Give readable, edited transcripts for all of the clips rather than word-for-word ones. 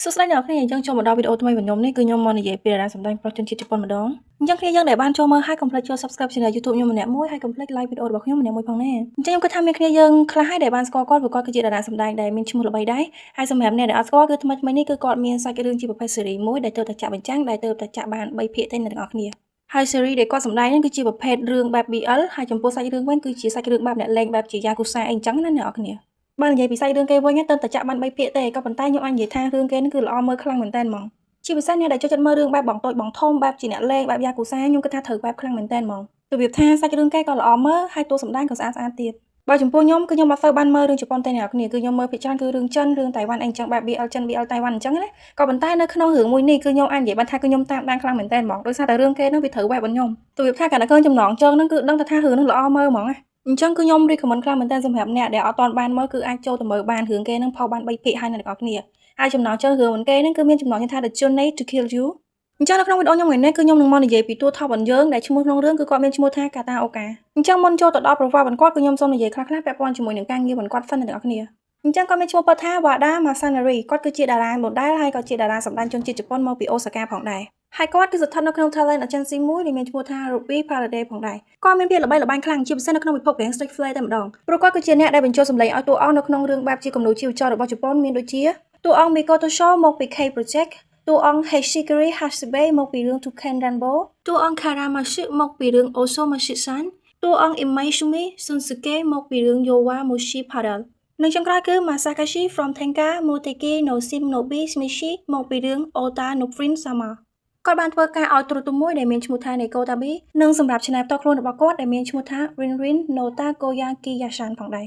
សួស្តីអ្នកនរគ្នាយើងចូលមកដល់វីដេអូថ្មីរបស់ខ្ញុំនេះគឺខ្ញុំមកនិយាយពីតារាសម្ដែងប្រុសជនជាតិជប៉ុនម្ដងអញ្ចឹងគ្នាយើងដែលបានចូលមើលហើយកុំភ្លេចចូល Subscribe Channel YouTube ខ្ញុំម្នាក់មួយហើយកុំភ្លេច Like វីដេអូរបស់ខ្ញុំម្នាក់មួយផងណាអញ្ចឹងខ្ញុំគិតថាមានគ្នាយើងខ្លះហើយដែលបានស្គាល់គាត់ព្រោះគាត់គឺជាតារាសម្ដែងដែលមានឈ្មោះល្បីដែរហើយសម្រាប់អ្នកដែលអត់ស្គាល់គឺថ្មីៗនេះគឺគាត់មានសាច់រឿងជាប្រភេទ series មួយដែលទើបតែចាក់បញ្ចាំងដែលទើបតែចាក់បាន3ភាគទេអ្នកទាំងអស់គ្នាហើយ series ដែលគាត់សម្ដែងហ្នឹងគឺជាប្រភេទរឿងបែប BL ហើយចំពោះសាច់រឿងវិញគឺជាសាច់រឿងបែបអ្នកលេងបែបជា Yakuza អីអញ្ចឹងណាអ្នកនរគ្នាបើនិយាយពីសាច់រឿងគេវិញទៅតែចាក់បាន3ភាគទេក៏ប៉ុន្តែខ្ញុំអាចនិយាយថារឿងគេហ្នឹងគឺល្អមើលខ្លាំងមែនតើហ្មងជាពិសេសអ្នកដែលចូលចិត្តមើលរឿងបែបបងតូចបងធំបែបជាអ្នកលេងបែប Yakuza ខ្ញុំគិតថាត្រូវបែបខ្លាំងមែនតើហ្មងរបៀបថាសាច់រឿងគេក៏ល្អមើលហើយតួសម្ដែងក៏ស្អាតទៀតបើចំពោះខ្ញុំគឺខ្ញុំអត់សូវបានមើលរឿងជប៉ុនទេអ្នកនរគ្នាគឺខ្ញុំមើលភាគច្រើនគឺរឿងចិនរឿងតៃវ៉ាន់អីចឹងបែប BL ចិន BL តៃវ៉ាន់អញ្ចឹងណាក៏ប៉ុន្តែនៅក្នុងរឿងមួយនេះគឺខ្ញុំអាចនិយាយបានថាគឺខ្ញុំតាមដានខ្លាំងមែនតើហ្មងដោយសារតែរឿងគេហ្នឹងវាត្រូវបែបរបស់ខ្ញុំទោះវាថាកាលណាឃើញចំណងជើងហ្នឹងគឺដឹងថារឿងហ្នឹងល្អមើលហ្មងណាអញ្ចឹងគឺខ្ញុំ recommend ខ្លាំងមែនតើសម្រាប់អ្នកដែលអត់ទាន់បានមើលគឺអាចចូលទៅមើលបានរឿងគេហ្នឹងផុសបាន3ភាគហើយអ្នកទាំងអស់គ្នាហើយចំណងជើងរឿងគេហ្នឹងគឺមានចំណងជើងថា The Journey to Kill You អញ្ចឹងនៅក្នុងវីដេអូខ្ញុំថ្ងៃនេះគឺខ្ញុំនឹងមកនិយាយពីតួថោរបស់យើងដែលឈ្មោះក្នុងរឿងគឺគាត់មានឈ្មោះថាកាតាអូកាអញ្ចឹងមុនចូលទៅដល់ profile របស់គាត់គឺខ្ញុំសូមនិយាយខ្លះៗពាក់ព័ន្ធជាមួយនឹងការងាររបស់គាត់សិនអ្នកទាំងអស់គ្នាអញ្ចឹងគាត់មានឈ្មោះពិតថា Wada Masanori គាត់គឺជាតារា model ហើយក៏ជាតារាសម្ដែងជនជាតិជប៉ុនមកពីអូសាកាផងដែរហើយគាត់គឺស្ថិតនៅក្នុង talent agency មួយដែលមានឈ្មោះថា Ruby Paraday ផងដែរគាត់មានភាពល្បីល្បាញខ្លាំងជាពិសេសនៅក្នុងពិភព Gang Street Fighter តែម្ដងព្រោះគាត់គឺជាអ្នកដែលបញ្ចូលសម្លេងឲ្យតួអង្គនៅក្នុងរឿងបែបជាគំនូរជីវចលរបស់ជប៉ុនមានដូចជាតួអង្គ Mikoto Sho មកពី K Project តួអង្គ Heshigiri Hasebe មកពីរឿង Touken Ranbo តួអង្គ Karamashi មកពីរឿង Osomashi-san តួអង្គ Imaizumi Sunsuke មកពីរឿង Yowa Mushi Paddle និងចុងក្រោយគឺ Masakashi from Tenka Moteki no Shinobi Shimishi មកពីរឿង Ota no Prince Sama គាត់បានធ្វើការឲ្យទូរទស្សន៍មួយដែលមានឈ្មោះថា Nekotabi និងសម្រាប់ channel ផ្ទាល់ខ្លួនរបស់គាត់ដែលមានឈ្មោះថា Rinrin no Takoyaki Yashan ផងដែរ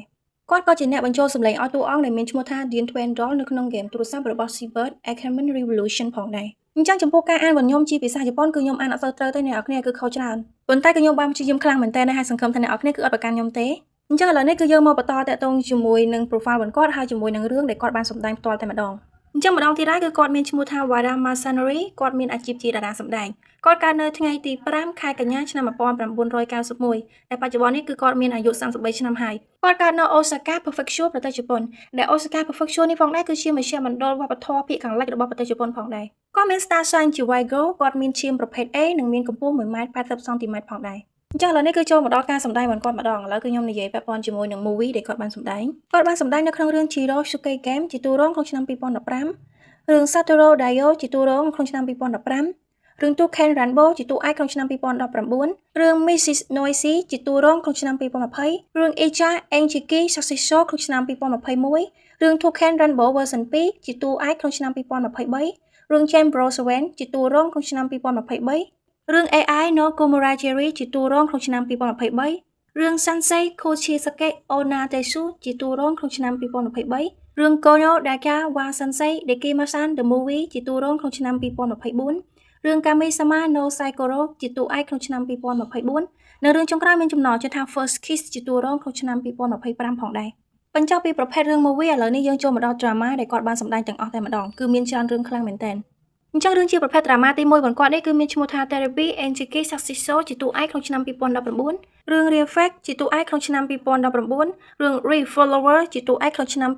គាត់ក៏ជាអ្នកបញ្ចូលសម្លេងឲ្យតួអង្គដែលមានឈ្មោះថា Dian Twain Doll នៅក្នុងហ្គេមទូរស័ព្ទរបស់ Seabird Academy Revolution ផងដែរអញ្ចឹងចំពោះការអានរបស់ខ្ញុំជាភាសាជប៉ុនគឺខ្ញុំអានអត់សូវត្រូវទេអ្នកនរគ្នាគឺខុសច្រើនប៉ុន្តែគឺខ្ញុំបានព្យាយាមខ្លាំងមែនតើហើយសង្ឃឹមថាអ្នកនរគ្នាគឺអត់ប្រកាន់ខ្ញុំទេអញ្ចឹងឥឡូវនេះគឺយើងមកបន្តតាក់ទងជាមួយនឹង profile របស់គាត់ហើយជាមួយនឹងរឿងដែលគាត់បានសម្ដែងផ្ទាល់តែម្ដងអញ្ចឹងម្ដងទៀតហើយគឺគាត់មានឈ្មោះថា Wada Masanori គាត់មានអាជីពជាតារាសម្ដែងគាត់កើតនៅថ្ងៃទី5ខែកញ្ញាឆ្នាំ1991ដែលបច្ចុប្បន្ននេះគឺគាត់មានអាយុ33ឆ្នាំហើយគាត់កើតនៅ Osaka Prefecture ប្រទេសជប៉ុនដែល Osaka Prefecture នេះផងដែរគឺជាមជ្ឈមណ្ឌលវប្បធម៌ភាគខាងលិចរបស់ប្រទេសជប៉ុនផងដែរគាត់មាន star sign ជា Virgo គាត់មានឈាមប្រភេទ A និងមានកម្ពស់ 1.80 cm ផងដែរអញ្ចឹងឥឡូវនេះគឺចូលមកដល់ការសម្ដែងរបស់គាត់ម្ដងឥឡូវគឺខ្ញុំនិយាយពាក់ព័ន្ធជាមួយនឹង movie ដែលគាត់បានសម្ដែងគាត់បានសម្ដែងនៅក្នុងរឿង Chiro Shuke Game ជាតួរងក្នុងឆ្នាំ2015រឿង Satoru Daio ជាតួរងក្នុងឆ្នាំ2015រឿង Touken Ranbo ជាតួឯកក្នុងឆ្នាំ2019រឿង Mrs. Noisy ជាតួរងក្នុងឆ្នាំ2020រឿង Echa Enjiki Successor ក្នុងឆ្នាំ2021រឿង Touken Ranbo version 2ជាតួឯកក្នុងឆ្នាំ2023រឿង James Brosnan ជាតួរងក្នុងឆ្នាំ2023រឿង AI no Komurajiri ជាតួរងក្នុងឆ្នាំ2023រឿង Sansei Kochisake Onatesu ជាតួរងក្នុងឆ្នាំ2023រឿង Kono Daka wa Sensei Dekimasan the Movie ជាតួរងក្នុងឆ្នាំ2024រឿង Kami-sama no Saikoro ជាតួឯកក្នុងឆ្នាំ2024និងរឿងចុងក្រោយមានចំណងជឿថា First Kiss ជាតួរងក្នុងឆ្នាំ2025ផងដែរបញ្ចប់ពីប្រភេទរឿង movie ឥឡូវនេះយើងចូលមកដល់ drama ដែលគាត់បានសម្ដែងទាំងអស់តែម្ដងគឺមានច្រើនរឿងខ្លាំងមែនតើអញ្ចឹងរឿងជាប្រភេទ drama ទី1របស់គាត់នេះគឺមានឈ្មោះថា Therapy Enjiki Successor ជាតួឯកក្នុងឆ្នាំ2019រឿង Real Fact ជាតួឯកក្នុងឆ្នាំ2019រឿង Real Follower ជាតួឯកក្នុងឆ្នាំ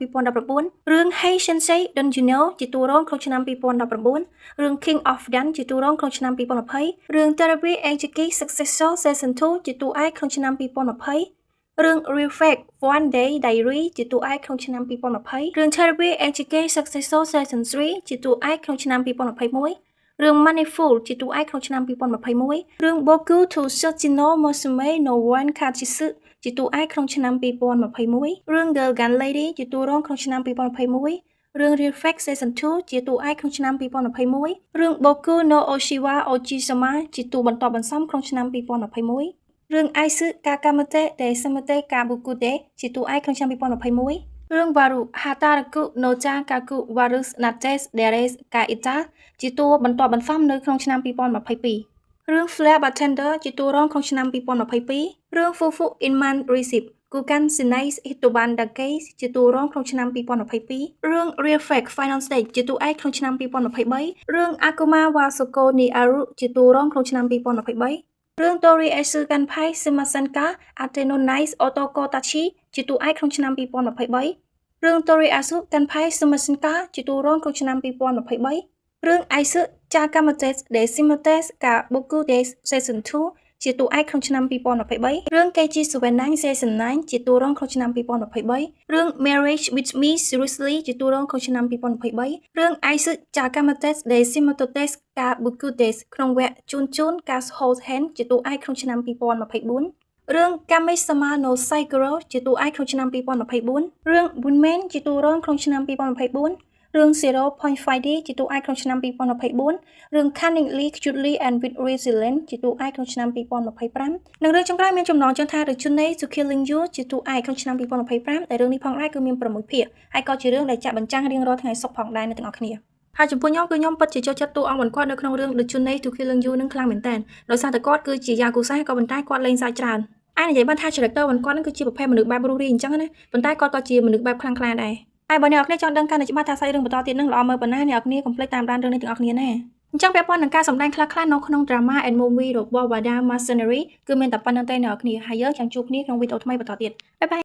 2019រឿង Hey Sensei Don't You Know ជាតួរងក្នុងឆ្នាំ2019រឿង King of Dance ជាតួរងក្នុងឆ្នាំ2020រឿង Therapy Enjiki Successor Season 2ជាតួឯកក្នុងឆ្នាំ2020រឿង Real Fact One Day Diary ជាតួឯកក្នុងឆ្នាំ2020រឿង Therapy Enjiki Successor Season 3ជាតួឯកក្នុងឆ្នាំ2021រឿង Moneyful ជាតួឯកក្នុងឆ្នាំ2021រឿង Boku to Sochino Musume no One Kachitsu ជាតួឯកក្នុងឆ្នាំ2021រឿង Girl Gun Lady ជាតួរងក្នុងឆ្នាំ2021រឿង Real Fact Season 2ជាតួឯកក្នុងឆ្នាំ2021រឿង Boku no Oshiwa Ojisama ជាតួបន្តបន្សំក្នុងឆ្នាំ2021រឿង Aisu Kakamete de Samete Kabukute ជាតួឯកក្នុងឆ្នាំ2021រឿង Waru Hataraku no Chakaku Warus Nates Deres Kaita ជាតួបន្តបន្សំនៅក្នុងឆ្នាំ2022រឿង Flare Bartender ជាតួរងក្នុងឆ្នាំ2022រឿង Fufu Inman Receipt Kukan Sinai Hitoban Dake ជាតួរងក្នុងឆ្នាំ2022រឿង Real Fact Final Stage ជាតួឯកក្នុងឆ្នាំ2023រឿង Akuma wa Soko ni Aru ជាតួរងក្នុងឆ្នាំ2023រឿង Tori Esu Kanpai Shimasenka Ateno Nice Otoko Tachi ជាតួឯកក្នុងឆ្នាំ2023 រឿង Tori Asu កាន់ផៃ Sumasinka ជាតួរងក្នុងឆ្នាំ 2023 រឿង Aisu Chakamates Decimates Kabuku Days Season 2 ជាតួឯកក្នុងឆ្នាំ 2023 រឿង KG Suvenang Season 9 ជាតួរងក្នុងឆ្នាំ 2023 រឿង Marriage with Me Seriously ជាតួរងក្នុងឆ្នាំ 2023 រឿង Aisu Chakamates Decimates Kabuku Days ក្នុងវគ្គជូនការ Hold Hand ជាតួឯកក្នុងឆ្នាំ 2024 រឿង Kami-sama no Saikuro ជាតួឯកក្នុងឆ្នាំ 2024 រឿង Woman ជាតួរងក្នុងឆ្នាំ 2024 រឿង 0.5D ជាតួឯកក្នុងឆ្នាំ 2024 រឿង Cunningly, Cutely and with Resilience ជាតួឯកក្នុងឆ្នាំ 2025 និងរឿងចុងក្រោយមានចំណងជើងថា The Journey to Killing You ជាតួឯកក្នុងឆ្នាំ 2025 ដែលរឿងនេះផងដែរគឺមាន 6 ភាគហើយក៏ជារឿងដែលចាក់បញ្ចាំងរៀងរាល់ថ្ងៃសុក្រផងដែរអ្នកទាំងអស់គ្នាហើយចំពោះខ្ញុំគឺខ្ញុំពិតជាចូលចិត្តតួអង្គគាត់នៅក្នុងរឿង The Journey to Killing You នឹងខ្លាំងមែនតើដោយសារតែគាត់គឺជាយ៉ាគូសាក៏ប៉ុន្តែគាត់លេងសើចច្រើនអាចនិយាយបានថា character គាត់នឹងគឺជាប្រភេទមនុស្សបែបរស់រាយអញ្ចឹងណាប៉ុន្តែគាត់ក៏ជាមនុស្សបែបខ្លាំងក្លាដែរហើយបើអ្នកនរគ្នាចង់ដឹងកាន់តែច្បាស់ថាសាច់រឿងបន្តទៀតនឹងល្អមើលប៉ុណ្ណាអ្នកនរគ្នាកុំភ្លេចតាមដានរឿងនេះទាំងអស់គ្នាណាអញ្ចឹងពាក់ព័ន្ធនឹងការសម្ដែងខ្លះៗនៅក្នុង drama and movie របស់ Wada Machinery គឺមានតែប៉ុណ្្នឹងទេអ្នកនរគ្នាហើយយើងចាំជួបគ្នាក្នុងវីដេអូថ្មីបន្តទៀតបាយបាយ